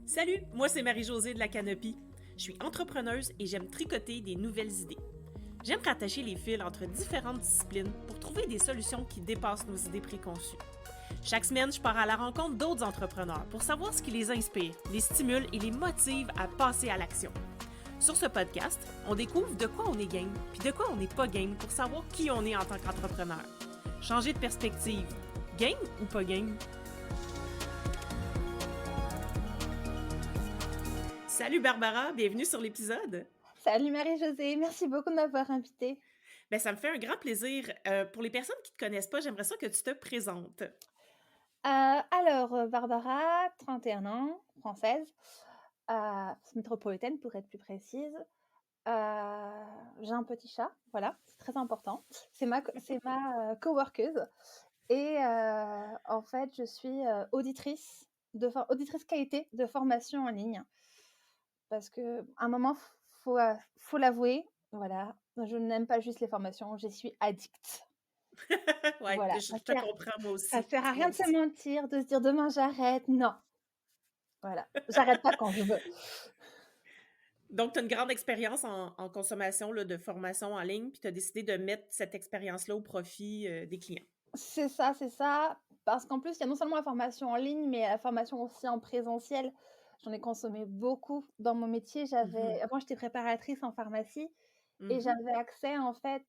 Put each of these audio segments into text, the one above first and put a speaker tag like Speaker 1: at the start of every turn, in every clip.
Speaker 1: Salut, moi c'est Marie-Josée de la Canopie. Je suis entrepreneuse et j'aime tricoter des nouvelles idées. J'aime rattacher les fils entre différentes disciplines pour trouver des solutions qui dépassent nos idées préconçues. Chaque semaine, je pars à la rencontre d'autres entrepreneurs pour savoir ce qui les inspire, les stimule et les motive à passer à l'action. Sur ce podcast, on découvre de quoi on est game, puis de quoi on n'est pas game pour savoir qui on est en tant qu'entrepreneur. Changer de perspective, game ou pas game? Salut Barbara, bienvenue sur l'épisode.
Speaker 2: Salut Marie-Josée, merci beaucoup de m'avoir invitée.
Speaker 1: Ça me fait un grand plaisir. Pour les personnes qui ne te connaissent pas, j'aimerais ça que tu te présentes.
Speaker 2: Barbara, 31 ans, française, métropolitaine pour être plus précise. J'ai un petit chat, voilà, c'est très important. C'est ma coworkeuse et en fait, je suis auditrice qualité de formation en ligne parce qu'à un moment, faut l'avouer, voilà, je n'aime pas juste les formations, j'y suis addicte.
Speaker 1: Ouais,
Speaker 2: Voilà,
Speaker 1: je te comprends moi
Speaker 2: ça
Speaker 1: aussi.
Speaker 2: sert à
Speaker 1: Moi
Speaker 2: rien de se
Speaker 1: aussi.
Speaker 2: mentir, de se dire: «Demain j'arrête», non, voilà, j'arrête pas quand je veux.
Speaker 1: Donc, tu as une grande expérience en consommation là, de formation en ligne, puis tu as décidé de mettre cette expérience-là au profit des clients.
Speaker 2: C'est ça, parce qu'en plus, il y a non seulement la formation en ligne, mais la formation aussi en présentiel. J'en ai consommé beaucoup dans mon métier.
Speaker 1: Mhm.
Speaker 2: Avant, j'étais préparatrice en pharmacie et
Speaker 1: Mhm.
Speaker 2: j'avais accès, en fait,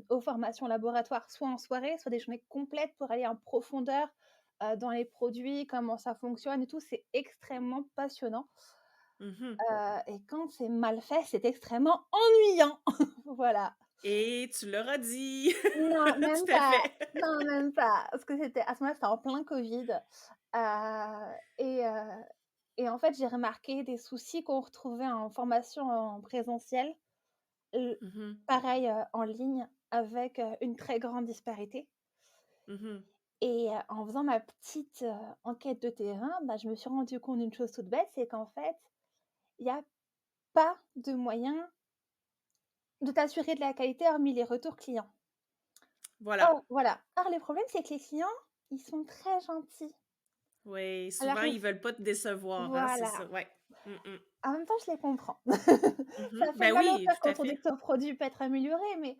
Speaker 2: aux formations laboratoires, soit en soirée, soit des journées complètes pour aller en profondeur, dans les produits, comment ça fonctionne et tout. C'est extrêmement passionnant,
Speaker 1: Mhm.
Speaker 2: et quand c'est mal fait, c'est extrêmement ennuyant. Voilà.
Speaker 1: Et tu l'auras dit.
Speaker 2: Non, même
Speaker 1: Tout à
Speaker 2: pas.
Speaker 1: fait.
Speaker 2: Non, même pas. Parce que c'était à ce moment-là, c'était en plein covid, heu et heu et en fait, j'ai remarqué des soucis qu'on retrouvait en formation en présentiel,
Speaker 1: Mhm.
Speaker 2: pareil, en ligne avec, une très grande disparité
Speaker 1: Mhm.
Speaker 2: et en faisant ma petite, enquête de terrain, bah, je me suis rendu compte d'une chose toute bête, c'est qu'en fait, il y a pas de moyen de t'assurer de la qualité hormis les retours clients.
Speaker 1: Voilà.
Speaker 2: Or voilà. Or le problème, c'est que les clients, ils sont très gentils.
Speaker 1: Oui,
Speaker 2: Alors
Speaker 1: souvent, ils veulent pas te décevoir, hein, c'est
Speaker 2: voilà.
Speaker 1: ça. Ouais. Mhm.
Speaker 2: En même temps, je les comprends.
Speaker 1: Mhm.
Speaker 2: Ça fait
Speaker 1: Ben
Speaker 2: mal au
Speaker 1: oui,
Speaker 2: cœur
Speaker 1: tout à
Speaker 2: quand on dit
Speaker 1: fait.
Speaker 2: que ton produit peut être amélioré,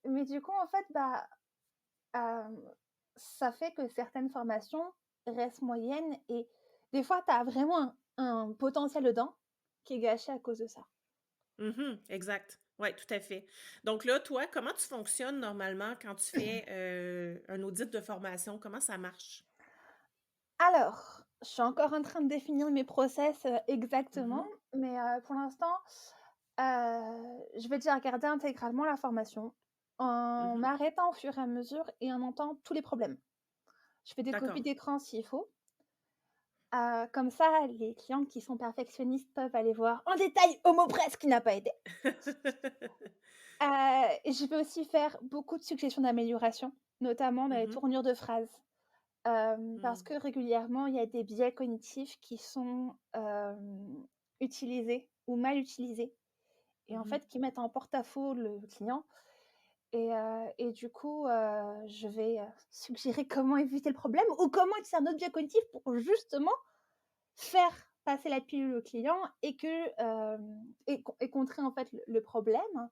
Speaker 2: mais du coup, en fait, bah, ça fait que certaines formations restent moyennes et des fois, tu as vraiment un potentiel dedans qui est gâché à cause de ça.
Speaker 1: Mhm, exact. Oui, tout à fait. Donc là, toi, comment tu fonctionnes normalement quand tu fais un audit de formation? Comment ça marche?
Speaker 2: Alors, je suis encore en train de définir mes process, exactement,
Speaker 1: Mhm,
Speaker 2: mais pour l'instant, je vais déjà regarder intégralement la formation en
Speaker 1: mhm.
Speaker 2: m'arrêtant au fur et à mesure et en notant tous les problèmes. Je fais des copies
Speaker 1: D'accord.
Speaker 2: d'écran s'il faut. Comme ça, les clients qui sont perfectionnistes peuvent aller voir en détail au mot près ce qui n'a pas été. Je vais aussi faire beaucoup de suggestions d'amélioration, notamment dans les
Speaker 1: Mhm,
Speaker 2: tournures de phrases, parce
Speaker 1: mm,
Speaker 2: que régulièrement, il y a des biais cognitifs qui sont, utilisés ou mal utilisés et en
Speaker 1: mhm,
Speaker 2: fait qui mettent en porte-à-faux le client et du coup, je vais, suggérer comment éviter le problème ou comment utiliser un autre biais cognitif pour justement faire passer la pilule au client et que, et contrer en fait le problème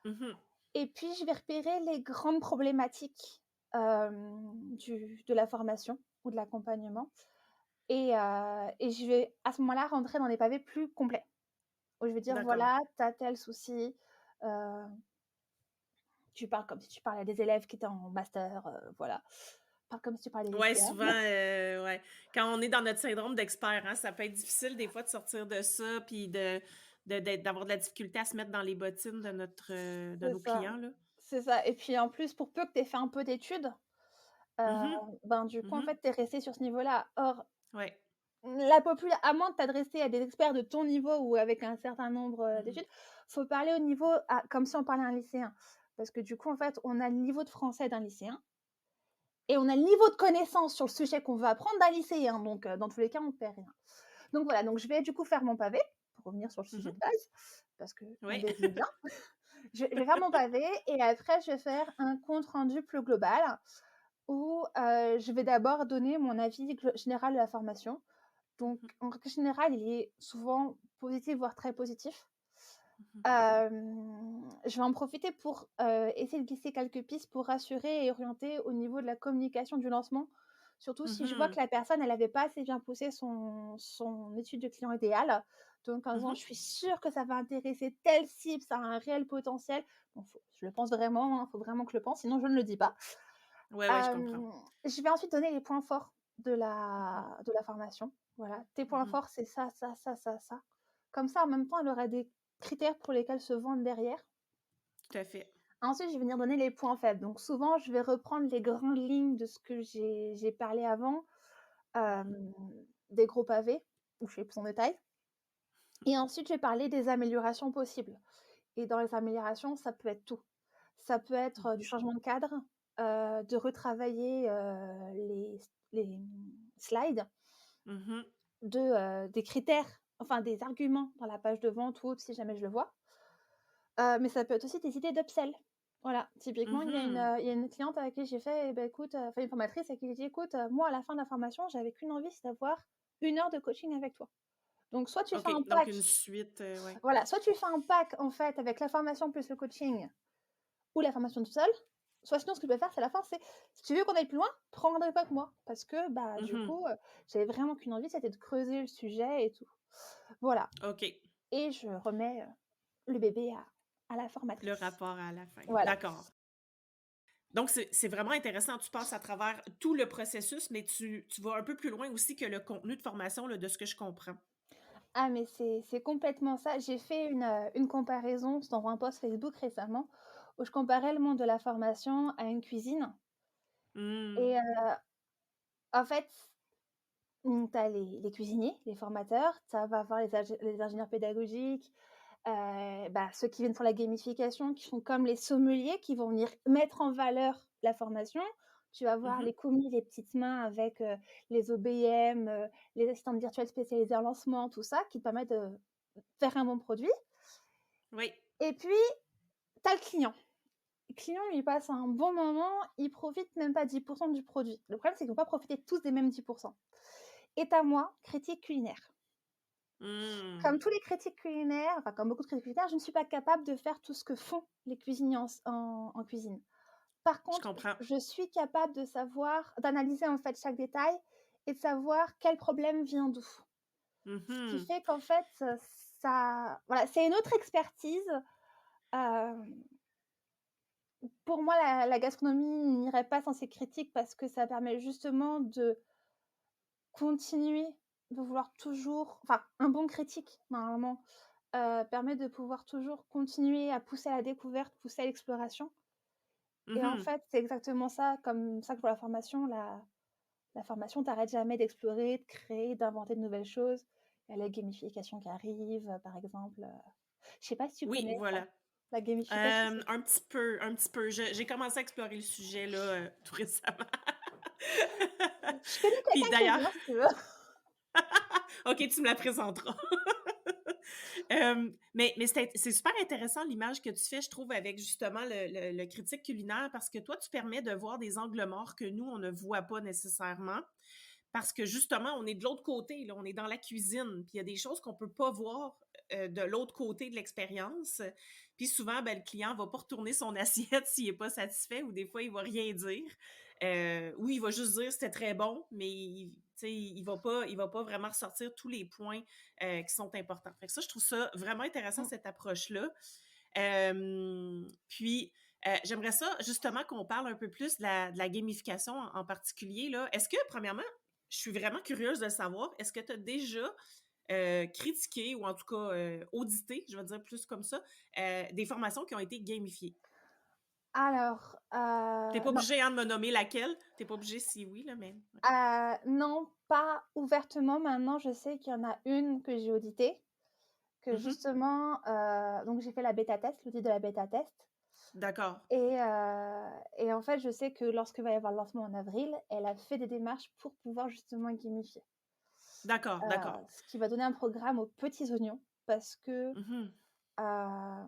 Speaker 1: mhm.
Speaker 2: et puis je vais repérer les grandes problématiques, de la formation ou de l'accompagnement et je vais à ce moment-là rentrer dans des pavés plus complets, où je vais dire:
Speaker 1: D'accord.
Speaker 2: «Voilà, tu as tel souci», heu, tu parles comme si tu parlais à des élèves qui étaient en master, voilà. Parle comme si tu parlais des
Speaker 1: Ouais,
Speaker 2: lycéens.
Speaker 1: souvent, ouais. Quand on est dans notre syndrome d'expert, hein, ça peut être difficile des fois de sortir de ça, puis d'avoir de la difficulté à se mettre dans les bottines de
Speaker 2: C'est
Speaker 1: nos
Speaker 2: ça,
Speaker 1: clients, là.
Speaker 2: c'est ça et puis en plus, pour peu que tu aies fait un peu d'études, Heu,
Speaker 1: Mhm,
Speaker 2: ben, du coup, en
Speaker 1: mhm.
Speaker 2: fait, tu es resté sur ce niveau-là. Or,
Speaker 1: Ouais.
Speaker 2: à moins de t'adresser à des experts de ton niveau ou avec un certain nombre,
Speaker 1: Mhm,
Speaker 2: d'études, faut parler au niveau comme si on parlait à un lycéen. Parce que du coup, en fait, on a le niveau de français d'un lycéen et on a le niveau de connaissance sur le sujet qu'on veut apprendre d'un lycéen. Donc, dans tous les cas, on perd rien. Donc voilà, donc je vais du coup faire mon pavé, pour revenir sur le sujet
Speaker 1: mhm.
Speaker 2: de base, parce qu'on
Speaker 1: Ouais.
Speaker 2: dévie bien. Je vais faire mon pavé et après je vais faire un compte rendu plus global où, je vais d'abord donner mon avis général de la formation, Donc
Speaker 1: Mmh
Speaker 2: en règle générale, il est souvent positif, voire très positif.
Speaker 1: mh.
Speaker 2: Je vais en profiter pour, essayer de glisser quelques pistes pour rassurer et orienter au niveau de la communication du lancement. Surtout
Speaker 1: Mmh
Speaker 2: si je vois
Speaker 1: mh.
Speaker 2: que la personne, elle avait pas assez bien poussé son étude de client idéal. Donc en
Speaker 1: Mmh
Speaker 2: disant:
Speaker 1: mh.
Speaker 2: «Je suis sûre que ça va intéresser telle cible, ça a un réel potentiel». Bon, je le pense vraiment, hein, faut vraiment que je le pense, sinon je ne le dis pas.
Speaker 1: Ouais, ouais, je comprends.
Speaker 2: Hem, je vais ensuite donner les points forts
Speaker 1: Mmh mh.
Speaker 2: de la formation. Voilà, tes points
Speaker 1: Mmh.
Speaker 2: forts, c'est ça, ça, ça, ça, ça. Comme ça, en même temps, elle aura des critères pour lesquels se vendre derrière.
Speaker 1: Tout à fait.
Speaker 2: Ensuite, je vais venir donner les points faibles. Donc souvent, je vais reprendre les grandes lignes de ce que j'ai parlé avant,
Speaker 1: Mmh mh.
Speaker 2: hem, des gros pavés où je fais plus en détail et ensuite, je vais parler des améliorations possibles et dans les améliorations, ça peut être tout. Ça peut être, du
Speaker 1: Mmh
Speaker 2: changement de cadre, de retravailler, slides,
Speaker 1: mh.
Speaker 2: des critères, enfin des arguments dans la page de vente ou autre si jamais je le vois. Mais ça peut être aussi des idées d'upsell. Voilà, typiquement,
Speaker 1: Mmh mh.
Speaker 2: il y a une cliente avec qui j'ai fait, eh bah, écoute, enfin une formatrice avec qui j'ai dit: «Écoute, moi à la fin de la formation, j'avais qu'une envie, c'est d'avoir 1 heure de coaching avec toi. Donc soit tu fais
Speaker 1: OK,
Speaker 2: un
Speaker 1: donc
Speaker 2: pack,
Speaker 1: une suite, ouais.
Speaker 2: voilà, soit tu fais un pack en fait avec la formation plus le coaching ou la formation toute seule, soit sinon ce que tu peux faire, c'est à la fin, c'est si tu veux qu'on aille plus loin, prends rendez-vous avec moi». Parce que, bah,
Speaker 1: Mmh
Speaker 2: du
Speaker 1: mh.
Speaker 2: coup, j'avais vraiment qu'une envie, c'était de creuser le sujet et tout. Voilà
Speaker 1: OK,
Speaker 2: et je remets, le bébé à la
Speaker 1: le
Speaker 2: formatrice.
Speaker 1: rapport à la fin.
Speaker 2: Voilà.
Speaker 1: D'accord. Donc c'est vraiment intéressant. Tu passes à travers tout le processus, mais tu vas un peu plus loin aussi que le contenu de formation, là, de ce que je comprends.
Speaker 2: Ah mais c'est complètement ça. J'ai fait une comparaison dans un post Facebook récemment, où je comparais le monde de la formation à une cuisine
Speaker 1: Mmh.
Speaker 2: et en fait, tu as les cuisiniers, les formateurs, tu vas avoir les ingénieurs pédagogiques, bah, ceux qui viennent pour la gamification, qui sont comme les sommeliers, qui vont venir mettre en valeur la formation. Tu vas
Speaker 1: Mmh
Speaker 2: voir
Speaker 1: mh.
Speaker 2: les commis, les petites mains avec, les OBM, les assistantes virtuelles spécialisées en lancement, tout ça, qui te permettent de faire un bon produit
Speaker 1: Oui.
Speaker 2: et puis tu as le client. Le client, il passe un bon moment, il profite même pas 10 du produit. Le problème, c'est qu'ils vont pas profiter tous des mêmes 10. Et tu as moi, critique culinaire.
Speaker 1: Mmh.
Speaker 2: Comme tous les critiques culinaires, enfin comme beaucoup de critiques culinaires, je ne suis pas capable de faire tout ce que font les cuisiniers en cuisine. Par
Speaker 1: Je
Speaker 2: contre,
Speaker 1: comprends.
Speaker 2: je suis capable de savoir d'analyser en fait chaque détail et de savoir quel problème vient d'où.
Speaker 1: Mmh
Speaker 2: Ce qui
Speaker 1: mh.
Speaker 2: fait qu'en fait, ça voilà, c'est une autre expertise. Hem, pour moi, la gastronomie n'irait pas sans ces critiques parce que ça permet justement de continuer de vouloir toujours enfin, un bon critique, normalement, permet de pouvoir toujours continuer à pousser à la découverte, pousser à l'exploration
Speaker 1: Mmh
Speaker 2: et en
Speaker 1: mh.
Speaker 2: fait, c'est exactement ça, comme ça que pour la formation. La formation, tu arrêtes jamais d'explorer, de créer, d'inventer de nouvelles choses. Il y a la gamification qui arrive, par exemple, je sais pas si tu
Speaker 1: Oui,
Speaker 2: connais ça?
Speaker 1: voilà.
Speaker 2: La gamification, c'est
Speaker 1: Un petit peu, un petit peu. J'ai commencé à explorer le sujet là, tout récemment.
Speaker 2: je connais
Speaker 1: Puis
Speaker 2: quelqu'un qui aime
Speaker 1: d'ailleurs
Speaker 2: bien, si tu veux.
Speaker 1: OK, tu me la présenteras. Mais c'est super intéressant l'image que tu fais, je trouve, avec justement le critique culinaire, parce que toi, tu permets de voir des angles morts que nous, on ne voit pas nécessairement. Parce que justement, on est de l'autre côté, là, on est dans la cuisine, puis il y a des choses qu'on peut pas voir de l'autre côté de l'expérience. Puis souvent, ben, le client va pas retourner son assiette s'il est pas satisfait, ou des fois, il va rien dire. Oui, il va juste dire c'était très bon, mais il va pas vraiment ressortir tous les points qui sont importants. Fait que ça, je trouve ça vraiment intéressant,
Speaker 2: Mmh.
Speaker 1: cette approche-là. Puis, j'aimerais ça justement qu'on parle un peu plus de la gamification en particulier, là. Est-ce que, premièrement, je suis vraiment curieuse de savoir, est-ce que tu as déjà critiqué ou en tout cas audité, je vais dire plus comme ça, des formations qui ont été gamifiées?
Speaker 2: Alors,
Speaker 1: T'es pas
Speaker 2: non,
Speaker 1: obligé hein, de me nommer laquelle. T'es pas obligé si oui, là, mais. Ouais.
Speaker 2: non, pas ouvertement. Maintenant, je sais qu'il y en a une que j'ai auditée, que
Speaker 1: Mhm.
Speaker 2: justement, donc j'ai fait la bêta test, l'audit de la bêta test
Speaker 1: D'accord.
Speaker 2: et en fait, je sais que lorsque va y avoir le lancement en avril, elle a fait des démarches pour pouvoir justement gamifier.
Speaker 1: D'accord, d'accord.
Speaker 2: Ce qui va donner un programme aux petits oignons parce que,
Speaker 1: Mhm.
Speaker 2: hem,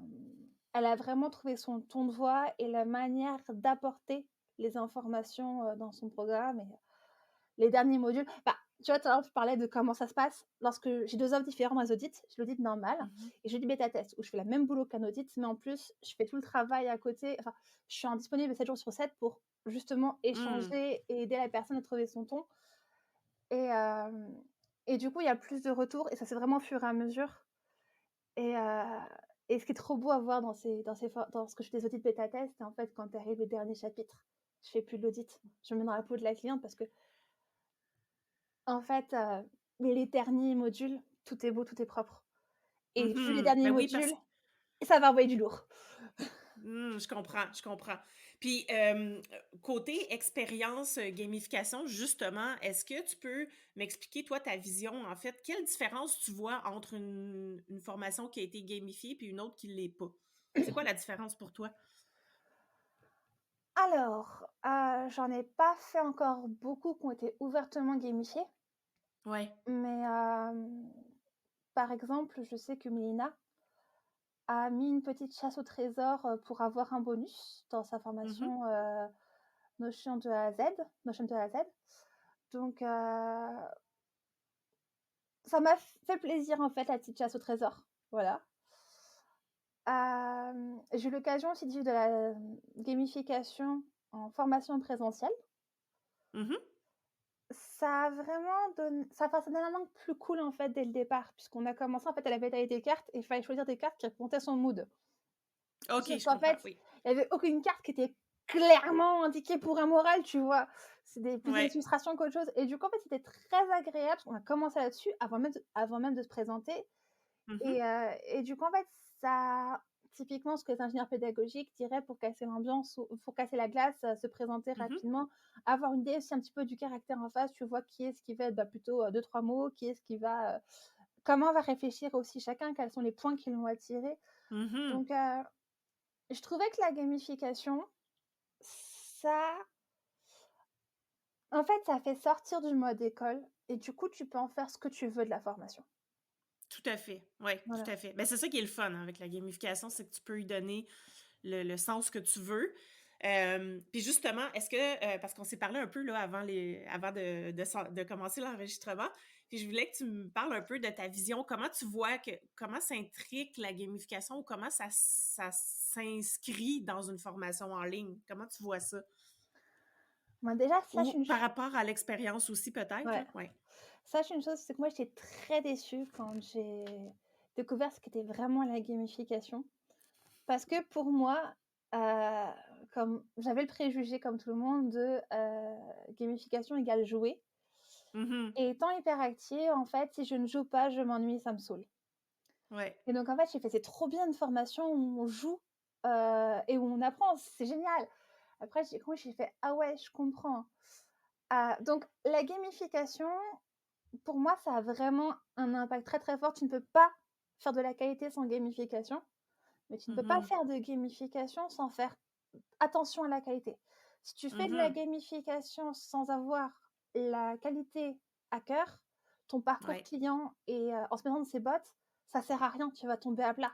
Speaker 2: elle a vraiment trouvé son ton de voix et la manière d'apporter les informations, dans son programme et les derniers modules bah, tu vois, tout à l'heure, tu parlais de comment ça se passe. Lorsque j'ai 2 offres différentes dans les audits, j'ai l'audit normal
Speaker 1: Mhm.
Speaker 2: et j'ai du bêta test où je fais le même boulot qu'un audit, mais en plus, je fais tout le travail à côté. Enfin, je suis disponible 7 jours sur 7 pour justement
Speaker 1: Hmm.
Speaker 2: échanger et aider la personne à trouver son ton. Et, et du coup, il y a plus de retours et ça c'est vraiment au fur et à mesure. Et, et ce qui est trop beau à voir dans ce que je fais des audits bêta test, c'est en fait quand arrive le dernier chapitre, je fais plus de l'audit. Je me mets dans la peau de la cliente parce que en fait, les derniers modules, tout est beau, tout est propre. Et vu les
Speaker 1: Mhm.
Speaker 2: derniers
Speaker 1: Ben oui, parce
Speaker 2: modules, ça va envoyer du lourd.
Speaker 1: Je comprends, je comprends. Puis, côté expérience, gamification, justement, est-ce que tu peux m'expliquer, toi, ta vision, en fait? Quelle différence tu vois entre une formation qui a été gamifiée puis une autre qui ne l'est pas? C'est quoi la différence pour toi?
Speaker 2: Alors, j'en ai pas fait encore beaucoup qui ont été ouvertement gamifiés,
Speaker 1: Ouais.
Speaker 2: mais par exemple, je sais que Mélina a mis une petite chasse au trésor, pour avoir un bonus dans sa
Speaker 1: Mhm.
Speaker 2: formation, Notion de A à Z, Notion de A à Z. Donc, ça m'a fait plaisir en fait la petite chasse au trésor, voilà. J'ai eu l'occasion aussi de vivre de la gamification en formation présentielle.
Speaker 1: Mhm.
Speaker 2: Ça a vraiment ça donne un angle plus cool en fait dès le départ, puisqu'on a commencé en fait, elle avait taillé des cartes et il fallait choisir des cartes qui répondaient à son mood.
Speaker 1: OK,
Speaker 2: Sauf
Speaker 1: je
Speaker 2: qu'en
Speaker 1: comprends,
Speaker 2: fait,
Speaker 1: oui.
Speaker 2: il y avait aucune carte qui était clairement indiquée pour un moral, tu vois? C'est plus des
Speaker 1: Ouais.
Speaker 2: illustrations qu'autre chose et du coup, en fait, c'était très agréable parce qu'on a commencé là-dessus avant même de se présenter
Speaker 1: Mhm.
Speaker 2: et du coup, en fait, ça typiquement ce que les ingénieurs pédagogiques diraient pour casser l'ambiance ou pour casser la glace, se présenter
Speaker 1: Mhm.
Speaker 2: rapidement, avoir une idée aussi un petit peu du caractère en face. Tu vois qui est-ce qui va être, plutôt, 2-3 mots, qui est-ce qui va, comment va réfléchir aussi chacun, quels sont les points qui l'ont attiré.
Speaker 1: Mhm.
Speaker 2: Donc je trouvais que la gamification, ça en fait, ça fait sortir du mode école et du coup, tu peux en faire ce que tu veux de la formation.
Speaker 1: Tout à fait. Oui, tout
Speaker 2: Voilà.
Speaker 1: à fait. Ben, c'est ça qui est le fun, hein, avec la gamification, c'est que tu peux lui donner le sens que tu veux. Puis justement, est-ce que, parce qu'on s'est parlé un peu là, avant de commencer l'enregistrement, puis je voulais que tu me parles un peu de ta vision, comment tu vois comment s'intrique la gamification ou comment ça s'inscrit dans une formation en ligne? Comment tu vois ça?
Speaker 2: Moi, déjà,
Speaker 1: Ou par rapport à l'expérience aussi, peut-être,
Speaker 2: ouais,
Speaker 1: là? Ouais.
Speaker 2: sache une chose, c'est que moi, j'étais très déçue quand j'ai découvert ce qu'était vraiment la gamification. Parce que pour moi, heu, comme j'avais le préjugé comme tout le monde de, gamification égale jouer
Speaker 1: Mhm.
Speaker 2: et étant hyperactive, en fait, si je ne joue pas, je m'ennuie, ça me saoule.
Speaker 1: Ouais.
Speaker 2: Et donc en fait, j'ai fait: «C'est trop bien une formation où on joue, et où on apprend, c'est génial». Après j'ai compris, j'ai fait: «Ah ouais, je comprends». Donc la gamification, pour moi, ça a vraiment un impact très, très fort. Tu ne peux pas faire de la qualité sans gamification, mais tu ne peux pas
Speaker 1: Mhm.
Speaker 2: faire de gamification sans faire attention à la qualité. Si tu fais de la
Speaker 1: Mhm.
Speaker 2: gamification sans avoir la qualité à cœur, ton parcours
Speaker 1: Ouais,
Speaker 2: client et en se mettant dans ses bottes, ça sert à rien, tu vas tomber à plat.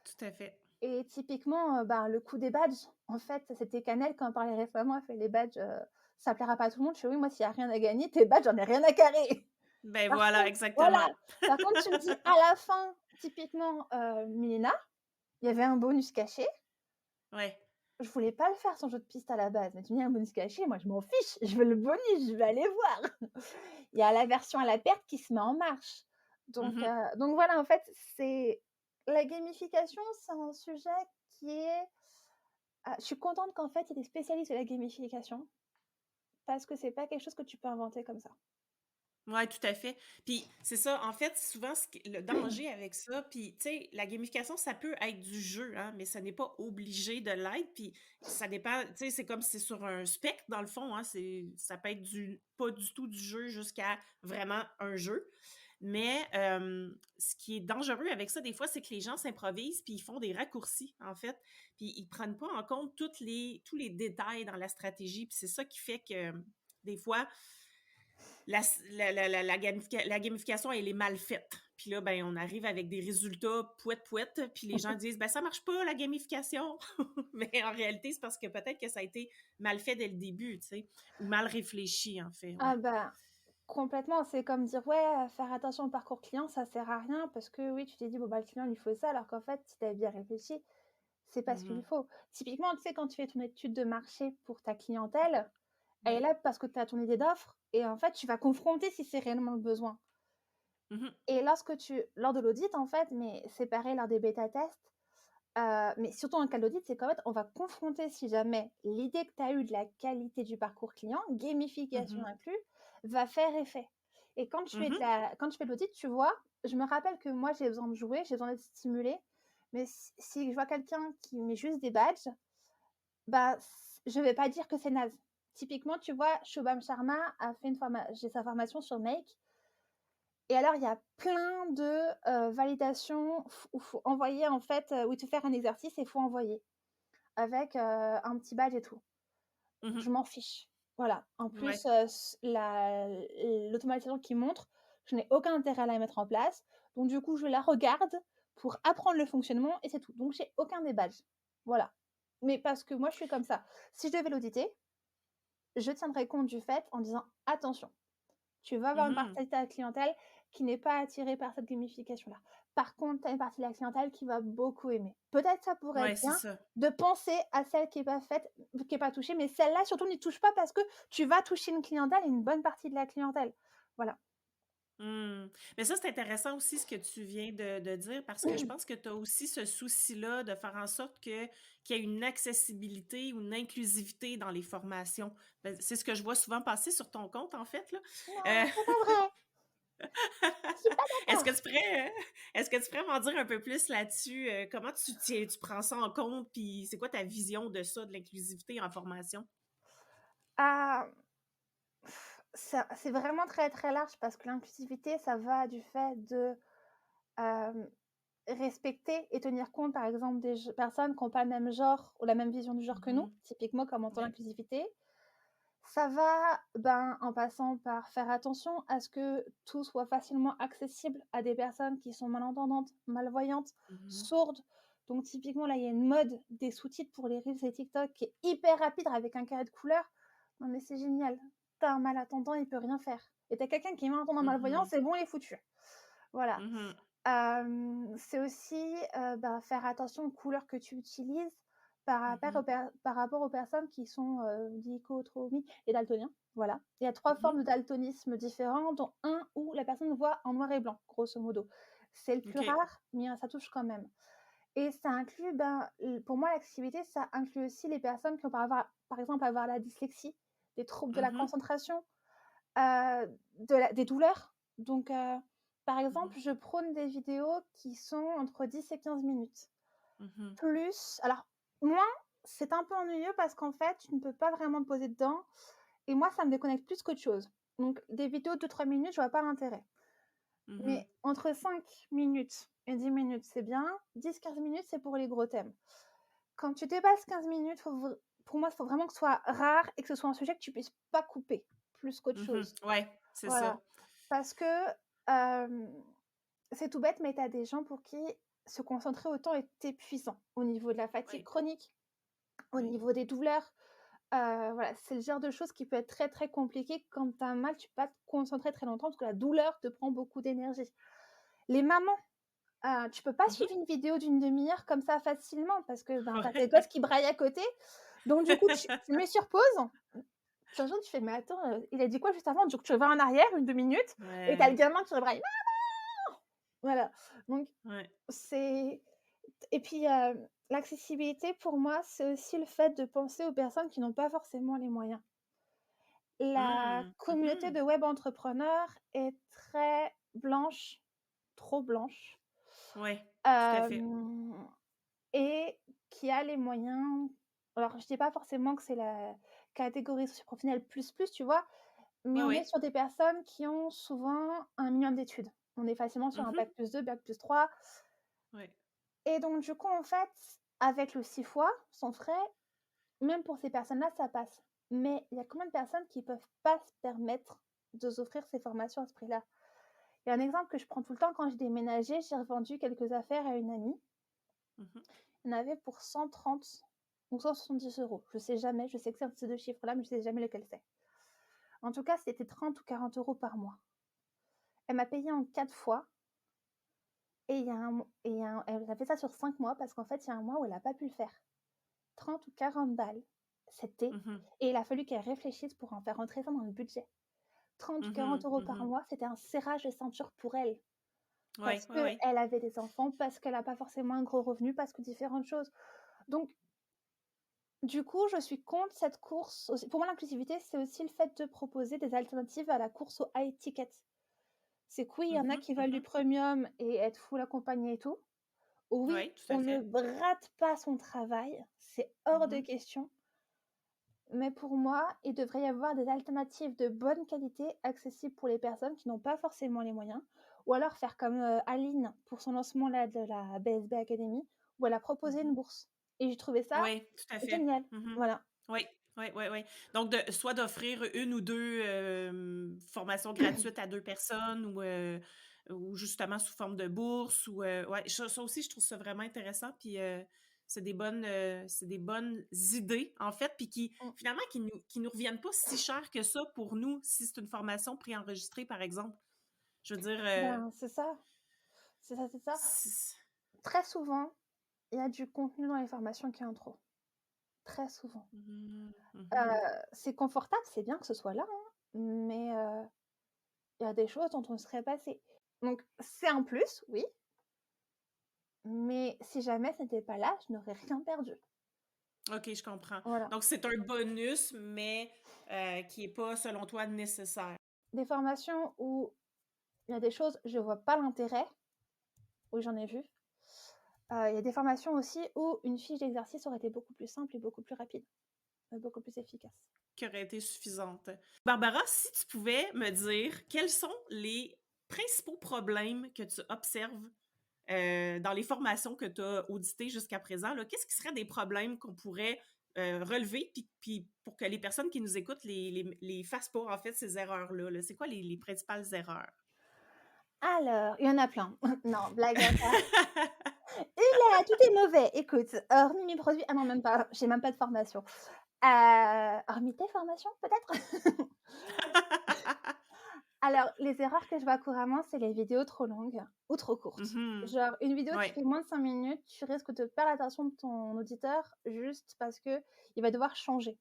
Speaker 1: tout à fait.
Speaker 2: Et typiquement, le coup des badges, en fait, c'était Canel quand on parlait récemment, elle fait: «Les badges, ça plaira pas à tout le monde». Je fais: «Oui, moi, s'il y a rien à gagner, tes badges, j'en ai rien à carrer».
Speaker 1: Ben
Speaker 2: Par
Speaker 1: voilà,
Speaker 2: contre
Speaker 1: exactement.
Speaker 2: voilà, par contre, tu me dis à la fin, typiquement, Milena, il y avait un bonus caché.
Speaker 1: Ouais.
Speaker 2: Je voulais pas le faire son jeu de piste à la base, mais tu me dis un bonus caché, moi je m'en fiche, je veux le bonus, je vais aller voir. Il y a la version à la perte qui se met en marche.
Speaker 1: Mhm.
Speaker 2: Donc voilà, en fait, c'est la gamification, c'est un sujet qui est je suis contente qu'en fait, il y ait des spécialistes de la gamification parce que c'est pas quelque chose que tu peux inventer comme ça.
Speaker 1: Ouais, tout à fait. Puis c'est ça, en fait, souvent, le danger avec ça, puis tu sais, la gamification, ça peut être du jeu, hein, mais ça n'est pas obligé de l'être. Puis ça dépend, tu sais, c'est comme si c'est sur un spectre, dans le fond, hein, ça peut être pas du tout du jeu jusqu'à vraiment un jeu. Mais ce qui est dangereux avec ça, des fois, c'est que les gens s'improvisent puis ils font des raccourcis, en fait. Puis ils prennent pas en compte tous les détails dans la stratégie. Puis c'est ça qui fait que des fois, la gamification, elle est mal faite. Puis là, ben, on arrive avec des résultats pouette-pouette, puis les gens disent, ben, ça marche pas, la gamification. Mais en réalité, c'est parce que peut-être que ça a été mal fait dès le début, tu sais, ou mal réfléchi, en fait,
Speaker 2: Ah
Speaker 1: ouais.
Speaker 2: bah, Complètement, c'est comme dire: «Ouais, faire attention au parcours client, ça sert à rien» parce que oui, tu t'es dit: «Bon, bah, le client, il lui faut ça», alors qu'en fait, si tu avais bien réfléchi, c'est pas ce qu'il lui
Speaker 1: Mhm.
Speaker 2: faut. Typiquement, tu sais, quand tu fais ton étude de marché pour ta clientèle, elle est
Speaker 1: Oui.
Speaker 2: là parce que tu as ton idée d'offre et en fait, tu vas confronter si c'est réellement le besoin.
Speaker 1: Mhm.
Speaker 2: Et lors de l'audit, en fait, mais c'est pareil lors des bêta tests, mais surtout en cas d'audit, c'est qu'en fait, on va confronter si jamais l'idée que tu as eue de la qualité du parcours client, gamification
Speaker 1: Mhm.
Speaker 2: inclus, va faire effet. Et
Speaker 1: Mhm.
Speaker 2: quand je fais de l'audit, tu vois, je me rappelle que moi, j'ai besoin de jouer, j'ai besoin d'être stimulée, mais si je vois quelqu'un qui met juste des badges, bah, je vais pas dire que c'est naze. Typiquement, tu vois, Shubham Sharma a fait j'ai sa formation sur Make. Et alors, il y a plein de validations où il faut envoyer, en fait, où il te faire un exercice et il faut envoyer avec un petit badge et tout. Je
Speaker 1: Mhm.
Speaker 2: m'en fiche. Voilà. En
Speaker 1: Ouais.
Speaker 2: plus, l'automatisation qui montre, je n'ai aucun intérêt à la mettre en place. Donc, du coup, je la regarde pour apprendre le fonctionnement et c'est tout. Donc, j'ai aucun des badges. Voilà. Mais parce que moi, je suis comme ça. Si je devais l'auditer, je tiendrais compte du fait en disant attention, tu vas avoir une
Speaker 1: Mhm.
Speaker 2: partie de ta clientèle qui n'est pas attirée par cette gamification-là. Par contre, tu as une partie de la clientèle qui va beaucoup aimer. Peut-être ça pourrait
Speaker 1: Ouais,
Speaker 2: être
Speaker 1: c'est
Speaker 2: bien
Speaker 1: ça.
Speaker 2: de penser à celle qui est pas faite, qui est pas touchée, mais celle-là surtout n'y touche pas parce que tu vas toucher une clientèle et une bonne partie de la clientèle. Voilà.
Speaker 1: Hmm. Mais ça, c'est intéressant aussi ce que tu viens de dire parce que je pense que tu as aussi ce souci-là de faire en sorte qu'il y ait une accessibilité ou une inclusivité dans les formations. Ben, c'est ce que je vois souvent passer sur ton compte, en fait, là. Euh,
Speaker 2: Non, c'est pas vrai. Je suis pas
Speaker 1: est-ce que
Speaker 2: d'accord.
Speaker 1: tu pourrais, est-ce que tu pourrais m'en dire un peu plus là-dessus? Comment tu prends ça en compte? Puis c'est quoi ta vision de ça, de l'inclusivité en formation?
Speaker 2: Ah, c'est vraiment très très large parce que l'inclusivité, ça va du fait de euh, respecter et tenir compte, par exemple, des personnes qui n'ont pas le même genre ou la même vision du genre que nous,
Speaker 1: Mhm.
Speaker 2: typiquement comme en temps
Speaker 1: Ouais.
Speaker 2: d'inclusivité. Ça va en passant par faire attention à ce que tout soit facilement accessible à des personnes qui sont malentendantes, malvoyantes,
Speaker 1: Mhm.
Speaker 2: sourdes. Donc typiquement, là, il y a une mode des sous-titres pour les Reels et TikTok qui est hyper rapide avec un carré de couleur. Non mais c'est génial. T'as un malentendant, il peut rien faire. Et t'as quelqu'un qui est malentendant, malvoyant,
Speaker 1: Mhm.
Speaker 2: c'est bon, il est foutu. Voilà.
Speaker 1: Mhm.
Speaker 2: C'est aussi, faire attention aux couleurs que tu utilises
Speaker 1: Mhm.
Speaker 2: par rapport aux personnes qui sont, dichotomies et daltoniens. Voilà. Il y a 3
Speaker 1: Mhm.
Speaker 2: formes de daltonisme différents, dont un où la personne voit en noir et blanc, grosso modo. C'est le plus
Speaker 1: OK.
Speaker 2: rare, mais ça touche quand même. Et ça inclut, pour moi, l'accessibilité, ça inclut aussi les personnes qui vont par exemple, avoir la dyslexie, des troubles de la
Speaker 1: Mhm.
Speaker 2: concentration, des douleurs. Donc, par
Speaker 1: Mhm.
Speaker 2: exemple, je prône des vidéos qui sont entre 10 et 15 minutes.
Speaker 1: Mhm.
Speaker 2: Plus, alors, moins, c'est un peu ennuyeux parce qu'en fait, tu ne peux pas vraiment te poser dedans. Et moi, ça me déconnecte plus qu'autre chose. Donc, des vidéos de 3 minutes, je vois pas l'intérêt.
Speaker 1: Mhm.
Speaker 2: Mais entre 5 minutes et 10 minutes, c'est bien. 10-15 minutes, c'est pour les gros thèmes. Quand tu dépasses 15 minutes, pour moi, il faut vraiment que ce soit rare et que ce soit un sujet que tu puisses pas couper plus qu'autre
Speaker 1: Mhm.
Speaker 2: chose.
Speaker 1: Ouais, c'est ça.
Speaker 2: Voilà. Parce que c'est tout bête, mais tu as des gens pour qui se concentrer autant est épuisant au niveau de la fatigue
Speaker 1: Oui,
Speaker 2: chronique, au
Speaker 1: oui.
Speaker 2: niveau des douleurs. Voilà, c'est le genre de choses qui peut être très très compliqué. Quand tu as mal, tu peux pas te concentrer très longtemps parce que la douleur te prend beaucoup d'énergie. Les mamans, tu peux pas
Speaker 1: Mhm.
Speaker 2: suivre une vidéo d'une demi-heure comme ça facilement parce que tu as tes
Speaker 1: Ouais.
Speaker 2: gosses qui braillent à côté. Donc du coup, tu mets sur pause. Puis un jour, tu fais, mais attends, il a dit quoi juste avant? Donc tu vas en arrière, 1-2 minutes, et tu as le
Speaker 1: Ouais.
Speaker 2: gamin qui braille. Voilà. Donc,
Speaker 1: Ouais.
Speaker 2: c'est et puis, l'accessibilité pour moi, c'est aussi le fait de penser aux personnes qui n'ont pas forcément les moyens. La
Speaker 1: Hmm.
Speaker 2: communauté
Speaker 1: Mhm.
Speaker 2: de web entrepreneurs est très blanche, trop blanche,
Speaker 1: Ouais, tout à fait.
Speaker 2: hem et qui a les moyens, alors je dis pas forcément que c'est la catégorie socio-professionnelle plus, plus, tu vois? Mais
Speaker 1: Ouais,
Speaker 2: on est
Speaker 1: ouais.
Speaker 2: sur des personnes qui ont souvent un minimum d'études. On est facilement sur un
Speaker 1: Mhm.
Speaker 2: bac+2, bac+3.
Speaker 1: Ouais.
Speaker 2: Et donc, du coup, en fait, avec le 6 fois, sans frais, même pour ces personnes-là, ça passe. Mais il y a combien de personnes qui peuvent pas se permettre de s'offrir ces formations à ce prix-là? Il y a un exemple que je prends tout le temps quand j'ai déménagé, j'ai revendu quelques affaires à une amie.
Speaker 1: Mhm.
Speaker 2: Il y en avait pour 130 ou 170 euros. Je sais jamais, je sais que c'est un de ces deux chiffres-là, mais je sais jamais lequel c'est. En tout cas, c'était 30 ou 40 euros par mois. Elle m'a payé en 4 fois et elle a fait ça sur 5 mois parce qu'en fait, il y a un mois où elle n'a pas pu le faire. 30 ou 40 balles, c'était...
Speaker 1: Mhm.
Speaker 2: Et il a fallu qu'elle réfléchisse pour en faire rentrer ça dans le budget. 30 ou 40
Speaker 1: Mhm.
Speaker 2: euros par
Speaker 1: Mhm.
Speaker 2: mois, c'était un serrage de ceinture pour elle.
Speaker 1: Ouais,
Speaker 2: Parce
Speaker 1: ouais, ouais.
Speaker 2: qu'elle avait des enfants, parce qu'elle n'a pas forcément un gros revenu, parce que différentes choses. Donc, du coup, je suis contre cette course. Pour moi, l'inclusivité, c'est aussi le fait de proposer des alternatives à la course au high ticket. C'est que oui, il y en a
Speaker 1: Mhm.
Speaker 2: qui veulent du
Speaker 1: Mhm.
Speaker 2: premium et être full accompagné et tout. Oui,
Speaker 1: Ouais, tout à
Speaker 2: on ne
Speaker 1: fait.
Speaker 2: brate pas son travail, c'est hors de
Speaker 1: Mhm.
Speaker 2: question. Mais pour moi, il devrait y avoir des alternatives de bonne qualité accessibles pour les personnes qui n'ont pas forcément les moyens. Ou alors faire comme Aline pour son lancement là, de la BSB Academy, où elle a proposé une
Speaker 1: Mhm.
Speaker 2: bourse. Et j'ai trouvé ça
Speaker 1: Oui, tout à fait.
Speaker 2: génial.
Speaker 1: Mhm.
Speaker 2: Voilà.
Speaker 1: Oui, oui, oui, oui. Donc, soit d'offrir une ou deux formations gratuites à deux personnes ou justement sous forme de bourse. Ouais, ça aussi, je trouve ça vraiment intéressant. Puis, c'est des bonnes idées, en fait, puis
Speaker 2: Mm.
Speaker 1: finalement, qui nous reviennent pas si cher que ça pour nous, si c'est une formation préenregistrée, par exemple. Je veux dire,
Speaker 2: Ben, c'est ça. C'est ça, c'est ça.
Speaker 1: c'est-
Speaker 2: Très souvent, il y a du contenu dans les formations qui est en trop. Très souvent.
Speaker 1: Mhm,
Speaker 2: Euh,
Speaker 1: mhm.
Speaker 2: c'est confortable, c'est bien que ce soit là, hein, mais il y a des choses dont on serait passé. Donc, c'est un plus, oui, mais si jamais ce n'était pas là, je n'aurais rien perdu.
Speaker 1: OK, je comprends.
Speaker 2: Voilà.
Speaker 1: Donc, c'est un bonus, mais qui n'est pas, selon toi, nécessaire.
Speaker 2: Des formations où il y a des choses, je vois pas l'intérêt, où j'en ai vu. Il y a des formations aussi où une fiche d'exercice aurait été beaucoup plus simple et beaucoup plus rapide, beaucoup plus efficace.
Speaker 1: Qui aurait été suffisante. Barbara, si tu pouvais me dire quels sont les principaux problèmes que tu observes dans les formations que tu as auditées jusqu'à présent, là, qu'est-ce qui seraient des problèmes qu'on pourrait relever puis pour que les personnes qui nous écoutent les fassent pas, en fait, ces erreurs-là? Là? C'est quoi les principales erreurs?
Speaker 2: Alors, il y en a plein. Non, blague à part. Là, tout est mauvais. Écoute, hormis mes produits, ah non, même pas, j'ai même pas de formation. Hormis tes formations, peut-être? Alors, les erreurs que je vois couramment, c'est les vidéos trop longues ou trop courtes.
Speaker 1: Mhm.
Speaker 2: Genre, une vidéo qui
Speaker 1: Ouais.
Speaker 2: fait moins de 5 minutes, tu risques de perdre l'attention de ton auditeur juste parce que il va devoir changer.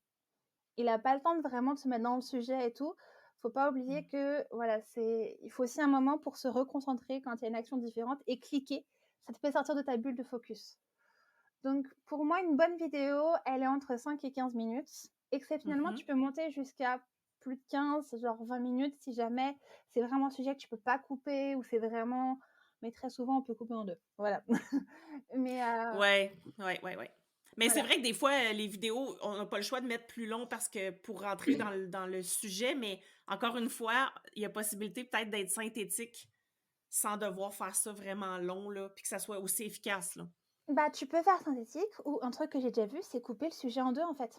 Speaker 2: Il a pas le temps de vraiment se mettre dans le sujet et tout. Faut pas oublier que, voilà, il faut aussi un moment pour se reconcentrer quand il y a une action différente et cliquer. Ça te fait sortir de ta bulle de focus. Donc, pour moi, une bonne vidéo, elle est entre 5 et 15 minutes. Exceptionnellement,
Speaker 1: Mhm.
Speaker 2: tu peux monter jusqu'à plus de 15, genre 20 minutes, si jamais c'est vraiment un sujet que tu peux pas couper ou c'est vraiment... Mais très souvent, on peut couper en deux. Voilà. Mais
Speaker 1: Ouais, ouais, ouais, ouais. Mais c'est
Speaker 2: voilà.
Speaker 1: vrai que des fois, les vidéos, on n'a pas le choix de mettre plus long parce que pour rentrer dans le sujet, mais encore une fois, il y a possibilité peut-être d'être synthétique sans devoir faire ça vraiment long, là, puis que ça soit aussi efficace, là.
Speaker 2: Bah, tu peux faire synthétique ou un truc que j'ai déjà vu, c'est couper le sujet en deux, en fait.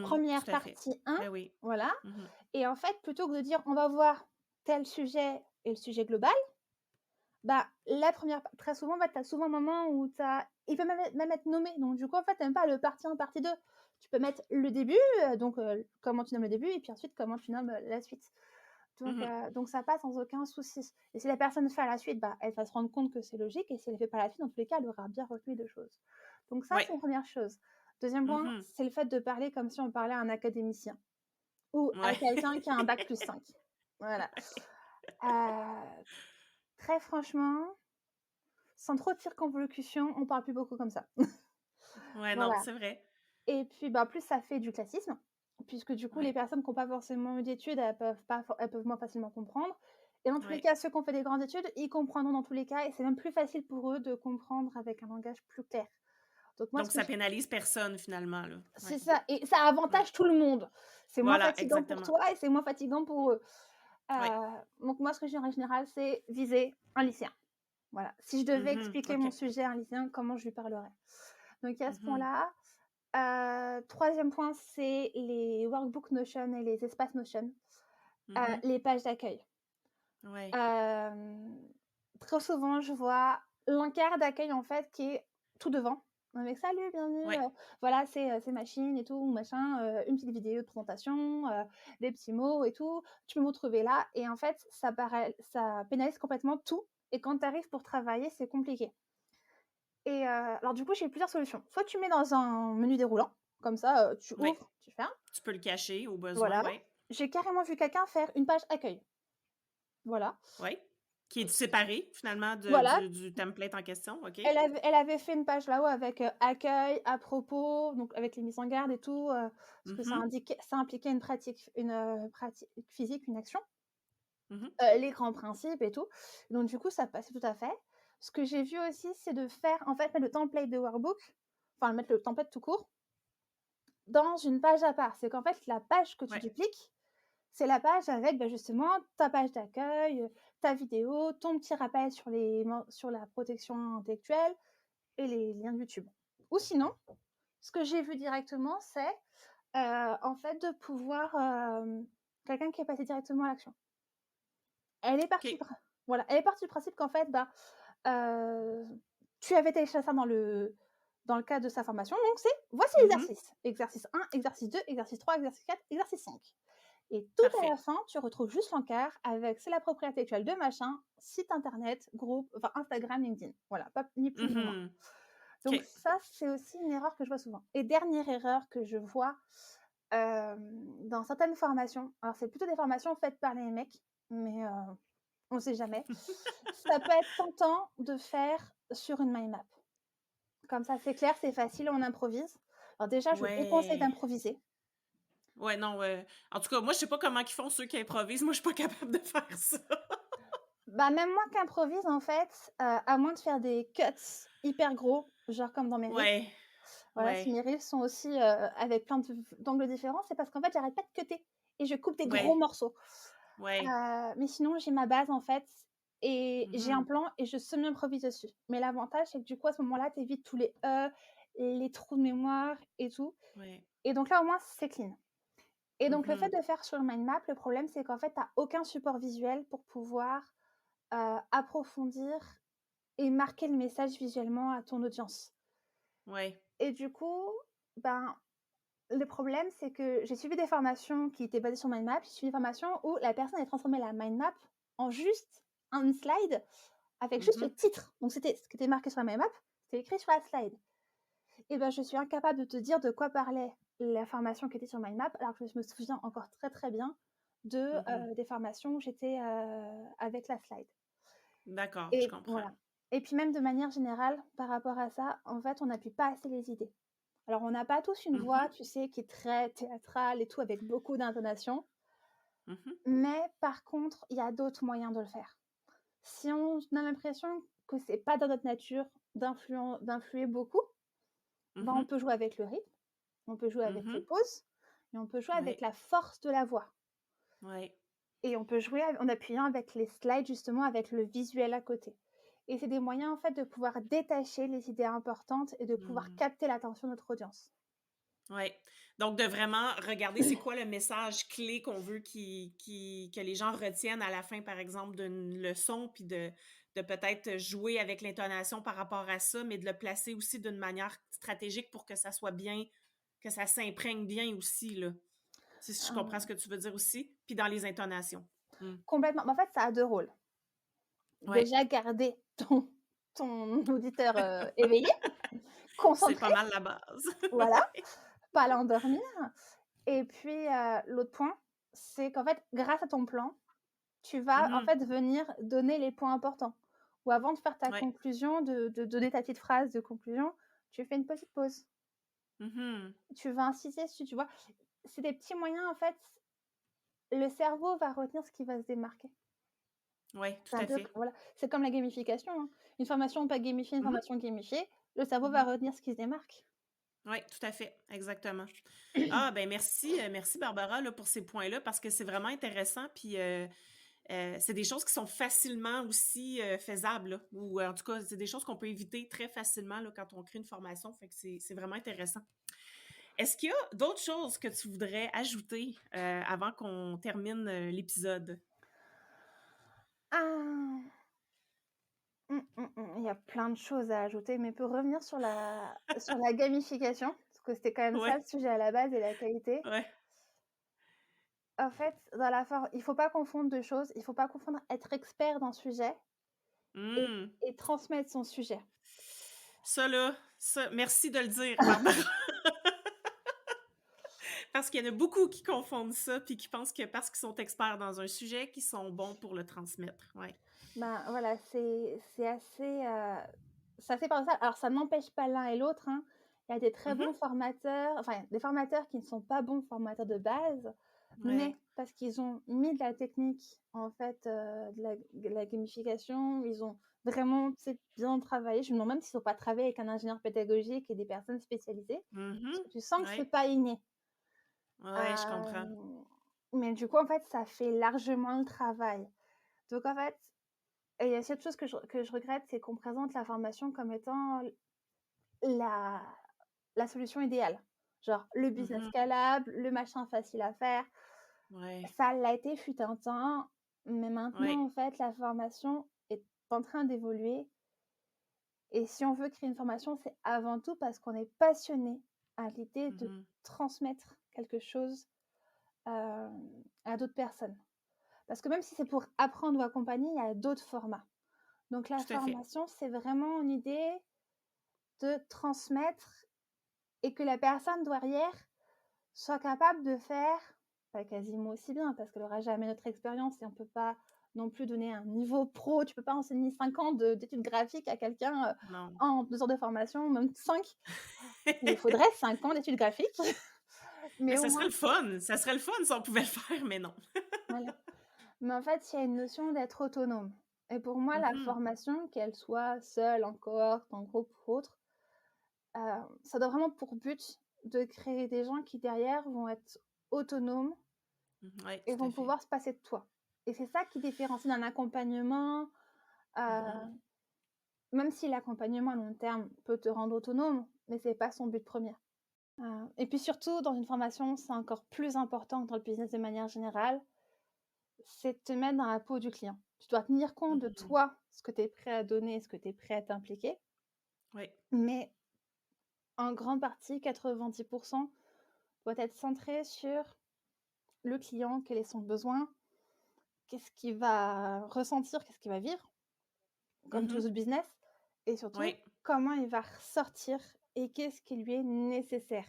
Speaker 2: Première
Speaker 1: Tout à fait.
Speaker 2: partie 1,
Speaker 1: Ben oui.
Speaker 2: voilà.
Speaker 1: Mhm.
Speaker 2: Et en fait, plutôt que de dire on va voir tel sujet et le sujet global, bah, la première, très souvent, tu as souvent un moment où il peut même être nommé. Donc, du coup, en fait, tu même pas le partie 1, partie 2. Tu peux mettre le début, donc comment tu nommes le début, et puis ensuite comment tu nommes la suite.
Speaker 1: Mhm.
Speaker 2: Donc, ça passe sans aucun souci. Et si la personne fait à la suite, bah, elle va se rendre compte que c'est logique. Et si elle ne fait pas la suite, dans tous les cas, elle aura bien retenu deux choses. Donc, ça,
Speaker 1: Ouais.
Speaker 2: c'est une première chose. Deuxième point,
Speaker 1: Mhm.
Speaker 2: c'est le fait de parler comme si on parlait à un académicien ou à
Speaker 1: Ouais.
Speaker 2: quelqu'un qui a un bac plus 5. Voilà. Très franchement, sans trop de circonvolution, on parle plus beaucoup comme ça.
Speaker 1: Ouais, non,
Speaker 2: Voilà.
Speaker 1: c'est vrai.
Speaker 2: Et puis, bah, plus ça fait du classisme, puisque du coup, les
Speaker 1: Ouais.
Speaker 2: personnes qui n'ont pas forcément eu d'études, elles peuvent moins facilement comprendre. Et dans tous les
Speaker 1: Ouais.
Speaker 2: cas, ceux qui ont fait des grandes études, ils comprendront dans tous les cas, et c'est même plus facile pour eux de comprendre avec un langage plus clair. Donc moi,
Speaker 1: Donc, ça pénalise personne, finalement, là. Ouais.
Speaker 2: c'est ça, et ça
Speaker 1: Ouais.
Speaker 2: avantage tout le monde. C'est moins
Speaker 1: Voilà,
Speaker 2: fatigant pour
Speaker 1: exactement.
Speaker 2: toi et c'est moins fatigant pour eux.
Speaker 1: Ouais.
Speaker 2: Donc moi, ce que je dis en général, c'est viser un lycéen. Voilà. Si je devais
Speaker 1: Mhm.
Speaker 2: expliquer mon
Speaker 1: OK.
Speaker 2: sujet à un lycéen, comment je lui parlerais? Donc il y a ce
Speaker 1: Mhm.
Speaker 2: point-là. Troisième point, c'est les workbooks Notion et les espaces Notion,
Speaker 1: Mhm.
Speaker 2: les pages d'accueil.
Speaker 1: Ouais.
Speaker 2: Très souvent, je vois l'encart d'accueil, en fait, qui est tout devant. avec «Salut, bienvenue,
Speaker 1: Ouais.
Speaker 2: voilà, c'est machine et tout, machin, une petite vidéo de présentation, des petits mots et tout, tu peux me retrouver là» et en fait, ça pénalise complètement tout et quand tu arrives pour travailler, c'est compliqué et alors du coup, j'ai plusieurs solutions. Soit tu mets dans un menu déroulant, comme ça, tu
Speaker 1: Ouais.
Speaker 2: ouvres, tu fermes,
Speaker 1: Tu peux le cacher au besoin,
Speaker 2: voilà.
Speaker 1: ouais.
Speaker 2: J'ai carrément vu quelqu'un faire une page accueil, voilà.
Speaker 1: Ouais. Qui est séparé finalement de
Speaker 2: Voilà,
Speaker 1: du template en question, OK.
Speaker 2: elle avait fait une page là-haut avec, accueil, à propos, donc avec les mises en garde et tout, parce que
Speaker 1: Mmh.
Speaker 2: ça impliquait pratique physique, une action,
Speaker 1: Mmh.
Speaker 2: les grands principes et tout. Donc du coup, ça passait tout à fait. Ce que j'ai vu aussi, c'est de faire en fait, mettre le template de workbook, enfin mettre le template tout court, dans une page à part. C'est qu'en fait, la page que tu
Speaker 1: Ouais.
Speaker 2: dupliques, c'est la page avec, bah, justement ta page d'accueil, ta vidéo, ton petit rappel sur la protection intellectuelle et les liens de YouTube. Ou sinon, ce que j'ai vu directement, c'est, en fait, de pouvoir, quelqu'un qui est passé directement à l'action. Elle est partie du
Speaker 1: OK.
Speaker 2: prin Voilà, elle est partie du principe qu'en fait, bah, heu, tu avais téléchargé ça dans le cadre de sa formation, donc voici
Speaker 1: Mmh.
Speaker 2: l'exercice. Exercice 1, exercice 2, exercice 3, exercice 4, exercice 5 et tout à la
Speaker 1: Parfait.
Speaker 2: fin, tu retrouves juste l'encart avec c'est la propriété intellectuelle de machin, site internet, groupe, enfin Instagram, LinkedIn. Voilà, pas ni plus ni moins.
Speaker 1: Mmh.
Speaker 2: Donc
Speaker 1: OK.
Speaker 2: ça, c'est aussi une erreur que je vois souvent. Et dernière erreur que je vois, dans certaines formations, alors c'est plutôt des formations faites par les mecs, mais on ne sait jamais. Ça peut être tentant de faire sur une mind map. Comme ça, c'est clair, c'est facile, on improvise. Alors déjà, je déconseille
Speaker 1: Ouais.
Speaker 2: d'improviser.
Speaker 1: Ouais, non, en tout cas, moi, je sais pas comment ils font ceux qui improvisent. Moi, je suis pas capable de faire ça.
Speaker 2: Bah, même moi qui improvise, en fait, à moins de faire des cuts hyper gros, genre comme dans mes reels.
Speaker 1: Ouais.
Speaker 2: Voilà, si
Speaker 1: Ouais.
Speaker 2: mes reels sont aussi, avec plein d'angles différents, c'est parce qu'en fait, j'arrête pas de cutter et je coupe des gros
Speaker 1: Ouais.
Speaker 2: morceaux.
Speaker 1: Ouais.
Speaker 2: Mais sinon, j'ai ma base, en fait et j'ai un
Speaker 1: Mmh.
Speaker 2: plan et je semi-improvise dessus. Mais l'avantage, c'est que du coup, à ce moment-là, tu évites tous les les trous de mémoire et tout
Speaker 1: Ouais.
Speaker 2: et donc là, au moins, c'est clean et donc le fait
Speaker 1: Mmh.
Speaker 2: de faire sur le mind map, le problème, c'est qu'en fait, tu as aucun support visuel pour pouvoir, approfondir et marquer le message visuellement à ton audience
Speaker 1: Ouais.
Speaker 2: et du coup, ben, le problème, c'est que j'ai suivi des formations qui étaient basées sur mind map. J'ai suivi des formations où la personne a transformé la mind map en juste un slide avec juste
Speaker 1: Mmh.
Speaker 2: le titre. Donc c'était ce qui était marqué sur la mind map, c'était écrit sur la slide et ben, je suis incapable de te dire de quoi parlait la formation qui était sur mind map, alors que je me souviens encore très, très bien
Speaker 1: Mmh.
Speaker 2: des formations où j'étais, avec la slide
Speaker 1: D'accord, je
Speaker 2: et
Speaker 1: comprends.
Speaker 2: voilà et puis même de manière générale, par rapport à ça, en fait, on n'appuie pas assez les idées. Alors on n'a pas tous une voix,
Speaker 1: Mmh.
Speaker 2: tu sais, qui est très théâtrale et tout avec beaucoup d'intonation,
Speaker 1: Mmh.
Speaker 2: mais par contre, il y a d'autres moyens de le faire. Si on a l'impression que c'est pas dans notre nature d'influer beaucoup, ben, on
Speaker 1: Mmh.
Speaker 2: peut jouer avec le rythme, on peut jouer avec les
Speaker 1: Mmh.
Speaker 2: pauses et on peut jouer avec
Speaker 1: Ouais.
Speaker 2: la force de la voix
Speaker 1: Ouais.
Speaker 2: et on peut jouer en appuyant avec les slides justement avec le visuel à côté et c'est des moyens en fait de pouvoir détacher les idées importantes et de pouvoir
Speaker 1: Mmh.
Speaker 2: capter l'attention de notre audience.
Speaker 1: Ouais. Donc de vraiment regarder c'est quoi le message clé qu'on veut que les gens retiennent à la fin, par exemple, d'une leçon, puis de peut-être jouer avec l'intonation par rapport à ça, mais de le placer aussi d'une manière stratégique pour que ça soit bien, que ça s'imprègne bien aussi, là. Si je comprends ce que tu veux dire aussi? Puis dans les intonations. Mmh.
Speaker 2: Complètement. Mais en fait, ça a 2 rôles.
Speaker 1: Ouais,
Speaker 2: Déjà garder ton auditeur, éveillé,
Speaker 1: c'est
Speaker 2: concentré,
Speaker 1: pas mal la base.
Speaker 2: voilà,
Speaker 1: Ouais.
Speaker 2: pas l'endormir et puis, l'autre point, c'est qu'en fait, grâce à ton plan, tu vas, en
Speaker 1: Mmh.
Speaker 2: fait, venir donner les points importants. Ou avant de faire ta
Speaker 1: Ouais.
Speaker 2: conclusion, de donner ta petite phrase de conclusion, tu fais une petite pause.
Speaker 1: Mmh.
Speaker 2: Tu vas insister dessus, tu vois? C'est des petits moyens, en fait, le cerveau va retenir ce qui va se démarquer.
Speaker 1: Ouais, tout
Speaker 2: C'est un
Speaker 1: à
Speaker 2: peu
Speaker 1: fait.
Speaker 2: voilà, c'est comme la gamification, hein. Une formation pas gamifiée, une
Speaker 1: Mmh.
Speaker 2: formation gamifiée, le cerveau va
Speaker 1: Mmh.
Speaker 2: retenir ce qui se démarque.
Speaker 1: Oui, tout à fait, exactement. Ah, ben merci, merci Barbara là, pour ces points-là parce que c'est vraiment intéressant. Puis c'est des choses qui sont facilement aussi faisables, là, ou en tout cas, c'est des choses qu'on peut éviter très facilement là, quand on crée une formation. Fait que c'est vraiment intéressant. Est-ce qu'il y a d'autres choses que tu voudrais ajouter avant qu'on termine l'épisode?
Speaker 2: Ah! Il y a plein de choses à ajouter, mais pour revenir sur la gamification, parce que c'était quand même ça
Speaker 1: Ouais,
Speaker 2: le sujet à la base et la qualité.
Speaker 1: ouais.
Speaker 2: En fait, il faut pas confondre 2 choses. Il faut pas confondre être expert d'un sujet et
Speaker 1: Mmh.
Speaker 2: transmettre son sujet.
Speaker 1: Ça là, ça merci de le dire, Barbara, parce qu'il y en a beaucoup qui confondent ça, puis qui pensent que parce qu'ils sont experts dans un sujet, qu'ils sont bons pour le transmettre. Ouais.
Speaker 2: Ben, voilà, c'est assez paradoxal. Alors ça n'empêche pas l'un et l'autre, hein. Il y a des très
Speaker 1: Mmh.
Speaker 2: bons formateurs, enfin des formateurs qui ne sont pas bons formateurs de base,
Speaker 1: Ouais.
Speaker 2: mais parce qu'ils ont mis de la technique, en fait, de la gamification, ils ont vraiment, tu sais, bien travaillé. Je me demande même s'ils ont pas travaillé avec un ingénieur pédagogique et des personnes spécialisées, parce
Speaker 1: Mmh.
Speaker 2: que tu sens que c'est
Speaker 1: Ouais.
Speaker 2: pas inné.
Speaker 1: Ouais, je comprends.
Speaker 2: Hem, mais du coup, en fait, ça fait largement le travail. Donc en fait, et il y a cette chose que je regrette, c'est qu'on présente la formation comme étant la la solution idéale. Genre le business
Speaker 1: Mmh.
Speaker 2: scalable, le machin facile à faire.
Speaker 1: Ouais.
Speaker 2: Ça l'a été fut un temps, mais
Speaker 1: Ouais.
Speaker 2: maintenant, en fait, la formation est en train d'évoluer et si on veut créer une formation, c'est avant tout parce qu'on est passionné à l'idée de
Speaker 1: Mmh.
Speaker 2: transmettre quelque chose, à d'autres personnes. Parce que même si c'est pour apprendre ou accompagner, il y a d'autres formats. Donc la
Speaker 1: Tout à fait.
Speaker 2: formation, c'est vraiment une idée de transmettre et que la personne derrière soit capable de faire, pas quasiment aussi bien, parce qu'elle aura jamais notre expérience et on peut pas non plus donner un niveau pro. Tu peux pas enseigner 5 ans d'études graphiques à quelqu'un,
Speaker 1: Non.
Speaker 2: en 2 heures de formation, même 5. Il faudrait 5 ans d'études graphiques,
Speaker 1: Mais
Speaker 2: mais au
Speaker 1: ça serait
Speaker 2: moins
Speaker 1: le fun! Ça serait le fun si on pouvait le faire, mais non.
Speaker 2: voilà. Mais en fait, il y a une notion d'être autonome et pour moi, la
Speaker 1: Mmh.
Speaker 2: formation, qu'elle soit seule, en cohorte, en groupe ou autre, ça doit vraiment pour but de créer des gens qui derrière vont être autonomes
Speaker 1: Mmh, ouais,
Speaker 2: et
Speaker 1: tout à
Speaker 2: vont
Speaker 1: fait.
Speaker 2: pouvoir se passer de toi. Et c'est ça qui différencie d'un accompagnement,
Speaker 1: Mmh.
Speaker 2: heu, même si l'accompagnement à long terme peut te rendre autonome, mais c'est pas son but premier. Et puis surtout dans une formation, c'est encore plus important que dans le business de manière générale, c'est de te mettre dans la peau du client. Tu dois tenir compte de
Speaker 1: Mmh.
Speaker 2: toi, ce que tu es prêt à donner, ce que tu es prêt à t'impliquer,
Speaker 1: Ouais.
Speaker 2: mais en grande partie, 90 doit être centré sur le client, quel est son besoin, qu'est-ce qu'il va ressentir, qu'est-ce qu'il va vivre, comme tous
Speaker 1: Mmh.
Speaker 2: les autres business, et surtout
Speaker 1: Ouais.
Speaker 2: comment il va ressortir et qu'est-ce qui lui est nécessaire.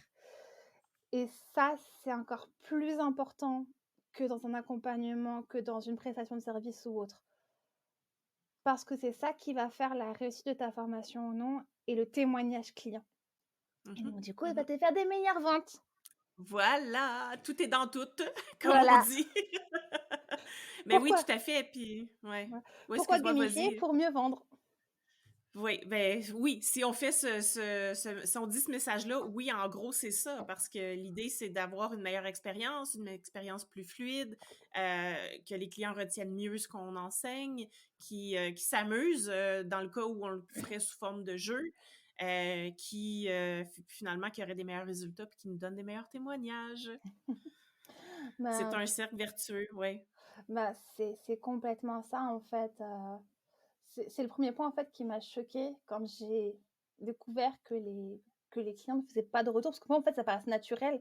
Speaker 2: Et ça, c'est encore plus important que dans un accompagnement, que dans une prestation de service ou autre. Parce que c'est ça qui va faire la réussite de ta formation ou non et le témoignage client. Et
Speaker 1: Mmh.
Speaker 2: donc, du coup, il va
Speaker 1: Mmh.
Speaker 2: te faire des meilleures ventes.
Speaker 1: Voilà! Tout est dans tout, comme on
Speaker 2: Voilà.
Speaker 1: dit. Mais oui,
Speaker 2: Pourquoi?
Speaker 1: tout à fait, puis ouais.
Speaker 2: Ouais.
Speaker 1: Oui,
Speaker 2: Pourquoi
Speaker 1: excuse-moi,
Speaker 2: gamifier?
Speaker 1: vas-y.
Speaker 2: Pour mieux vendre.
Speaker 1: Oui, ben oui, si on fait si on dit ce message-là, oui, en gros, c'est ça, parce que l'idée, c'est d'avoir une meilleure expérience, une expérience plus fluide, que les clients retiennent mieux ce qu'on enseigne, qui s'amusent, dans le cas où on le ferait sous forme de jeu, finalement, qui auraient des meilleurs résultats puis qui nous donnent des meilleurs témoignages. C'est
Speaker 2: Ben,
Speaker 1: un cercle vertueux, ouais.
Speaker 2: c'est complètement ça, en fait. C'est le premier point, en fait, qui m'a choquée quand j'ai découvert que les clients ne faisaient pas de retour. Parce que moi, en fait, ça paraissait naturel.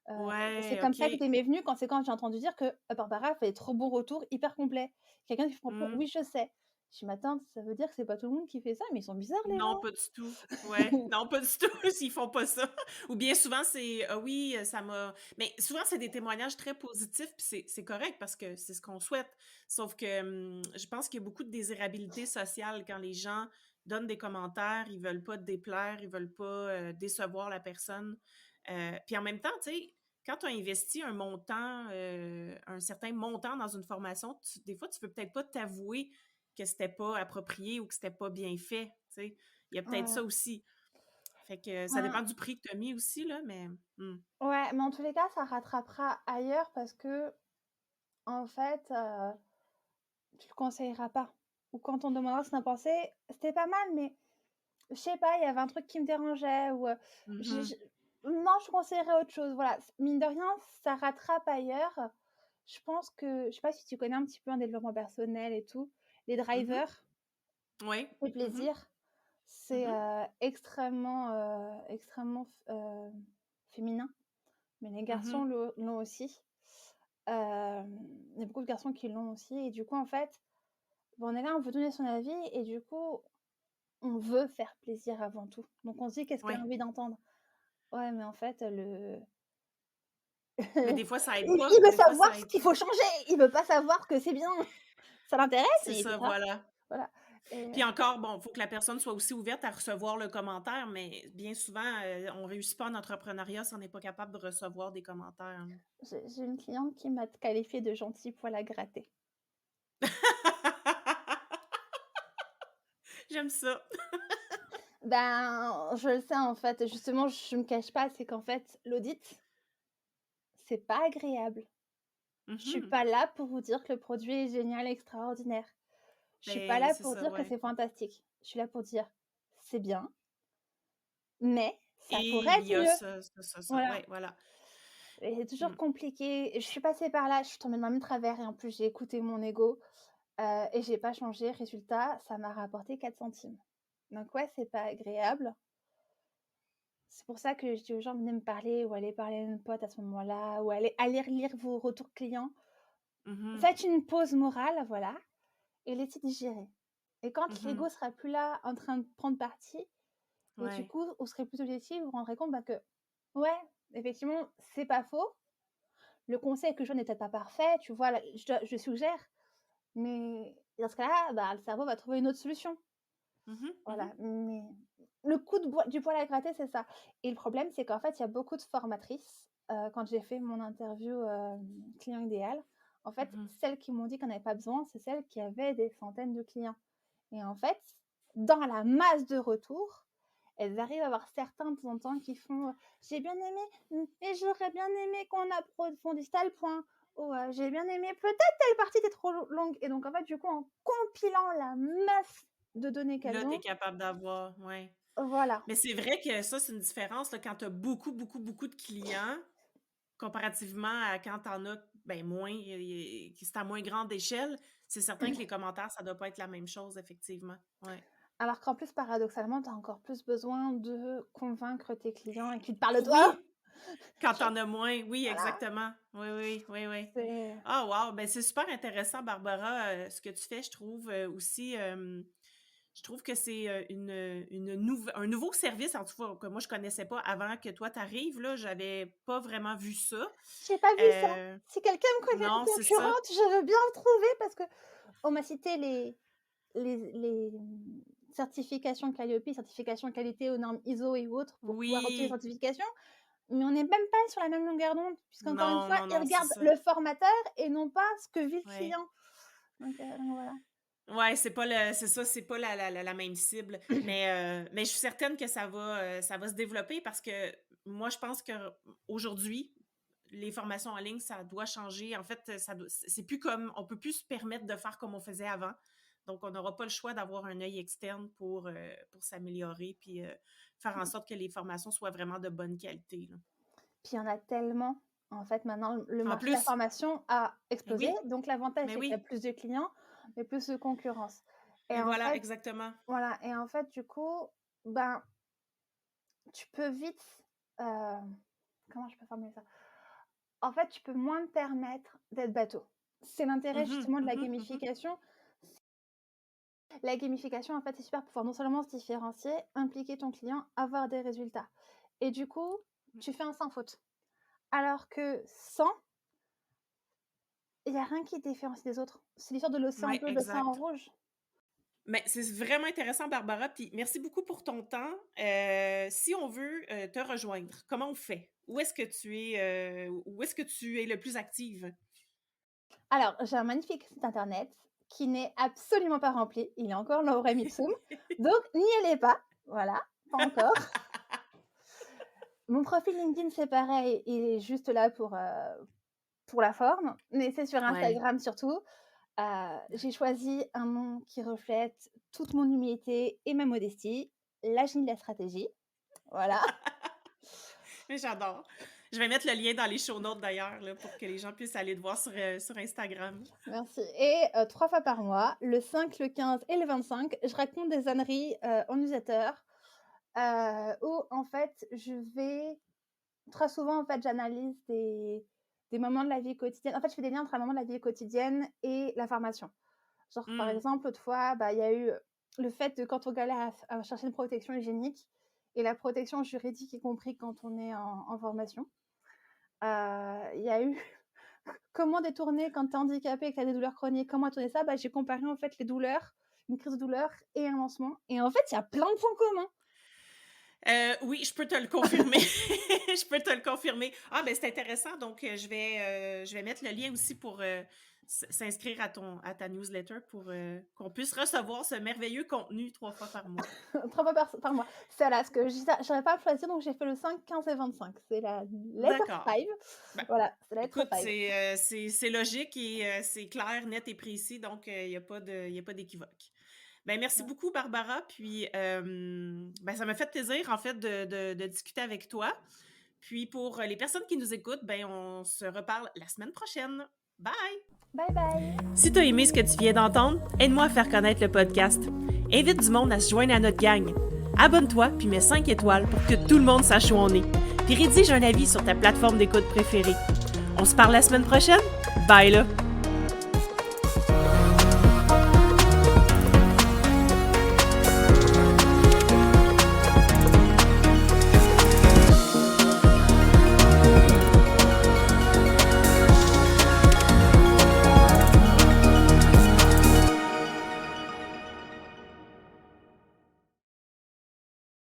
Speaker 2: C'est
Speaker 1: Ouais,
Speaker 2: comme ça que
Speaker 1: OK.
Speaker 2: l'idée m'est venue quand j'ai entendu dire que, Barbara fait des trop bons retours, hyper complets. Quelqu'un qui répond:
Speaker 1: Mmh.
Speaker 2: «Oui, je sais». Je dis: «Mais attends, ça veut dire que c'est pas tout le monde qui fait ça? Mais ils sont bizarres les
Speaker 1: Non,
Speaker 2: gens».
Speaker 1: pas du tout. Ouais, non, pas du tout, s'ils font pas ça. Ou bien souvent, c'est: «Ah oui, ça m'a» mais souvent, c'est des témoignages très positifs, puis c'est correct parce que c'est ce qu'on souhaite. Sauf que, je pense qu'il y a beaucoup de désirabilité sociale quand les gens donnent des commentaires, ils veulent pas te déplaire, ils veulent pas, décevoir la personne. Puis en même temps, tu sais, quand tu as investi un certain montant dans une formation, des fois, tu peux peut-être pas t'avouer que c'était pas approprié ou que c'était pas bien fait, tu sais. Il y a peut-être
Speaker 2: Ouais.
Speaker 1: ça aussi. Fait que ça
Speaker 2: Ben,
Speaker 1: dépend du prix que tu as mis aussi, là, mais
Speaker 2: ouais, mais en tous les cas, ça rattrapera ailleurs parce que en fait, tu le conseilleras pas. Ou quand on demandera ce qu'on a pensé, c'était pas mal, mais je sais pas, il y avait un truc qui me dérangeait ou,
Speaker 1: mmh
Speaker 2: je non, je conseillerais autre chose. Voilà, mine de rien, ça rattrape ailleurs. Je pense que je sais pas si tu connais un petit peu en développement personnel et tout, les
Speaker 1: mh.
Speaker 2: drivers.
Speaker 1: Oui.
Speaker 2: fait
Speaker 1: Mhm,
Speaker 2: plaisir. C'est,
Speaker 1: mhm,
Speaker 2: extrêmement féminin, mais les garçons
Speaker 1: mhm.
Speaker 2: l'ont aussi. Il y a beaucoup de garçons qui l'ont aussi et du coup, en fait, on est là, on veut donner son avis et du coup, on veut faire plaisir avant tout. Donc on se dit: «Qu'est-ce qu'elle a
Speaker 1: Oui.
Speaker 2: envie d'entendre?» Ouais, mais en fait, le
Speaker 1: Mais des fois, ça aide pas.
Speaker 2: il veut
Speaker 1: Des fois,
Speaker 2: savoir
Speaker 1: ça
Speaker 2: ce
Speaker 1: aide
Speaker 2: qu'il
Speaker 1: pas.
Speaker 2: faut changer, il veut pas savoir que c'est bien. Ça l'intéresse,
Speaker 1: C'est
Speaker 2: mais il veut
Speaker 1: ça,
Speaker 2: pas.
Speaker 1: voilà.
Speaker 2: Voilà et
Speaker 1: Puis encore, bon, il faut que la personne soit aussi ouverte à recevoir le commentaire, mais bien souvent, on réussit pas en entrepreneuriat si on n'est pas capable de recevoir des commentaires.
Speaker 2: j'ai une cliente qui m'a qualifiée de gentille poil à gratter.
Speaker 1: J'aime ça.
Speaker 2: Ben, je le sais, en fait, justement, je me cache pas, c'est qu'en fait, l'audit, c'est pas agréable. Je suis
Speaker 1: Mhm.
Speaker 2: pas là pour vous dire que le produit est génial, extraordinaire. Je suis pas
Speaker 1: Ben,
Speaker 2: là
Speaker 1: c'est
Speaker 2: pour
Speaker 1: ça,
Speaker 2: dire que
Speaker 1: ouais.
Speaker 2: c'est fantastique. Je suis là pour dire: «C'est bien, mais ça
Speaker 1: Et
Speaker 2: pourrait
Speaker 1: il
Speaker 2: être
Speaker 1: y a
Speaker 2: mieux».
Speaker 1: ça.
Speaker 2: Voilà
Speaker 1: Ouais, voilà.
Speaker 2: et c'est toujours
Speaker 1: Mmh.
Speaker 2: compliqué. Je suis passée par là, je suis tombée dans le même travers et en plus j'ai écouté mon ego, et j'ai pas changé. Résultat, ça m'a rapporté 4 centimes. Donc ouais, c'est pas agréable. C'est pour ça que je dis aux gens: «Venez me parler ou allez parler à une pote à ce moment-là ou allez lire vos retours clients».
Speaker 1: Mhm.
Speaker 2: Faites une pause morale, voilà et laissez digérer et quand
Speaker 1: Mhm.
Speaker 2: l'ego sera plus là en train de prendre parti et du
Speaker 1: Ouais.
Speaker 2: coup, vous serez plus objectif, vous vous rendrez compte, bah, que ouais, effectivement, c'est pas faux. Le conseil que je donne n'est peut-être pas parfait, tu vois? Là, je suggère, mais dans ce cas-là, bah, le cerveau va trouver une autre solution.
Speaker 1: Mhm. Mhm.
Speaker 2: Voilà, mais le coup du poil à gratter, c'est ça et le problème, c'est qu'en fait, il y a beaucoup de formatrices, quand j'ai fait mon interview, client idéal, en fait,
Speaker 1: Mhm.
Speaker 2: celles qui m'ont dit qu'on n'avait pas besoin, c'est celles qui avaient des centaines de clients et en fait, dans la masse de retours, elles arrivent à avoir certains de temps en temps qui font, «J'ai bien aimé, et j'aurais bien aimé qu'on approfondisse tel point» ou, «J'ai bien aimé, peut-être telle partie était trop longue» et donc en fait, du coup, en compilant la masse de données qu'elles
Speaker 1: Là, tu es
Speaker 2: ont,
Speaker 1: capable d'avoir, ouais.
Speaker 2: voilà.
Speaker 1: Mais c'est vrai que ça, c'est une différence, là, quand tu as beaucoup, beaucoup, beaucoup de clients, comparativement à quand tu en as, ben, moins, que c'est à moins grande échelle. C'est certain que les commentaires, ça doit pas être la même chose, effectivement. Ouais.
Speaker 2: Alors qu'en plus, paradoxalement, tu as encore plus besoin de convaincre tes clients et qu'ils te parlent de toi.
Speaker 1: Oui! Quand tu
Speaker 2: Tu
Speaker 1: en as moins, oui,
Speaker 2: voilà,
Speaker 1: exactement. Oui, oui, oui, oui.
Speaker 2: c'est
Speaker 1: Ah wow! Ben, c'est super intéressant, Barbara, ce que tu fais. Je trouve, aussi, je trouve que c'est, un nouveau service, en tout cas, que moi je connaissais pas avant que toi t'arrives là. J'avais pas vraiment vu ça.
Speaker 2: j'ai pas vu ça.
Speaker 1: Heu,
Speaker 2: Si quelqu'un me connaît en
Speaker 1: non, c'est ça.
Speaker 2: concurrente, je veux bien le trouver parce qu'on m'a cité les certifications Calliope, certifications qualité aux normes ISO et autres pour pouvoir obtenir les
Speaker 1: Oui.
Speaker 2: certifications, mais on n'est même pas sur la même longueur d'onde puisqu'encore une
Speaker 1: Non,
Speaker 2: fois,
Speaker 1: non,
Speaker 2: ils
Speaker 1: non, c'est
Speaker 2: regardent
Speaker 1: ça.
Speaker 2: le formateur et non pas ce que vit le
Speaker 1: Ouais.
Speaker 2: client. Donc voilà.
Speaker 1: Ouais, c'est ça, c'est pas la même cible. Mais je suis certaine que ça va se développer parce que moi, je pense qu'aujourd'hui, les formations en ligne, ça doit changer. En fait, c'est plus comme, on peut plus se permettre de faire comme on faisait avant. Donc, on n'aura pas le choix d'avoir un œil externe pour s'améliorer puis faire en sorte que les formations soient vraiment de bonne qualité, là.
Speaker 2: Puis il y en a tellement. En fait, maintenant, le
Speaker 1: En
Speaker 2: marché de la
Speaker 1: plus,
Speaker 2: formation a
Speaker 1: mais
Speaker 2: explosé.
Speaker 1: oui,
Speaker 2: Donc l'avantage,
Speaker 1: mais
Speaker 2: c'est qu'il y a
Speaker 1: oui.
Speaker 2: plus de clients, mais plus de concurrence. Et
Speaker 1: Et
Speaker 2: en
Speaker 1: voilà,
Speaker 2: fait,
Speaker 1: exactement.
Speaker 2: voilà. Et en fait, du coup, ben, tu peux vite. euh, comment je peux formuler ça? En fait, tu peux moins te permettre d'être bateau. C'est l'intérêt
Speaker 1: Mhm,
Speaker 2: justement de la
Speaker 1: mhm, mhm.
Speaker 2: gamification. La gamification, en fait, c'est super pour pouvoir non seulement se différencier, impliquer ton client, avoir des résultats. Et du coup, tu fais un sans faute. Alors que sans, il y a rien qui te différencie des autres. C'est l'histoire de l'océan
Speaker 1: Ouais,
Speaker 2: bleu, de l'océan
Speaker 1: exact.
Speaker 2: rouge.
Speaker 1: Mais c'est vraiment intéressant, Barbara. Puis merci beaucoup pour ton temps. Si on veut te rejoindre, comment on fait? Où est-ce que tu es le plus active?
Speaker 2: Alors, j'ai un magnifique site internet qui n'est absolument pas rempli. Il est encore Lorem Ipsum. Donc, n'y allez pas. Voilà, pas encore. Mon profil LinkedIn, c'est pareil. Il est juste là pour la forme. Mais c'est sur
Speaker 1: Ouais.
Speaker 2: Instagram surtout. J'ai choisi un nom qui reflète toute mon humilité et ma modestie. La génie de la stratégie. Voilà.
Speaker 1: Mais j'adore. Je vais mettre le lien dans les show notes d'ailleurs, là, pour que les gens puissent aller te voir sur Instagram.
Speaker 2: Merci. Et 3 fois par mois, le 5, le 15 et le 25, je raconte des âneries en newsletter où en fait, très souvent, en fait, j'analyse des moments de la vie quotidienne. En fait, je fais des liens entre un moment de la vie quotidienne et la formation. Genre, par exemple, l'autre fois, il y a eu le fait de quand on galère à chercher une protection hygiénique et la protection juridique, y compris quand on est en formation. Il y a eu comment détourner quand tu es handicapé et que tu as des douleurs chroniques, comment détourner ça. J'ai comparé en fait les douleurs, une crise de douleur et un lancement. Et en fait, il y a plein de points communs.
Speaker 1: Oui, je peux te le confirmer. Je peux te le confirmer. Ah, ben c'est intéressant. Donc, je vais mettre le lien aussi pour s'inscrire à ta newsletter pour qu'on puisse recevoir ce merveilleux contenu 3 fois par mois.
Speaker 2: 3 fois par mois. C'est là, ce que je n'arrivais pas à choisir, donc j'ai fait le 5, 15 et 25. C'est la letter 5.
Speaker 1: Ben,
Speaker 2: voilà, c'est la letter
Speaker 1: écoute,
Speaker 2: 5.
Speaker 1: c'est logique et c'est clair, net et précis, donc il n'y a pas d'équivoque. Ben, merci beaucoup, Barbara. Puis, ben, ça m'a fait plaisir, en fait, de discuter avec toi. Puis, pour les personnes qui nous écoutent, ben, on se reparle la semaine prochaine. Bye!
Speaker 2: Bye bye!
Speaker 1: Si tu as aimé ce que tu viens d'entendre, aide-moi à faire connaître le podcast. Invite du monde à se joindre à notre gang. Abonne-toi puis mets 5 étoiles pour que tout le monde sache où on est. Puis rédige un avis sur ta plateforme d'écoute préférée. On se parle la semaine prochaine? Bye là!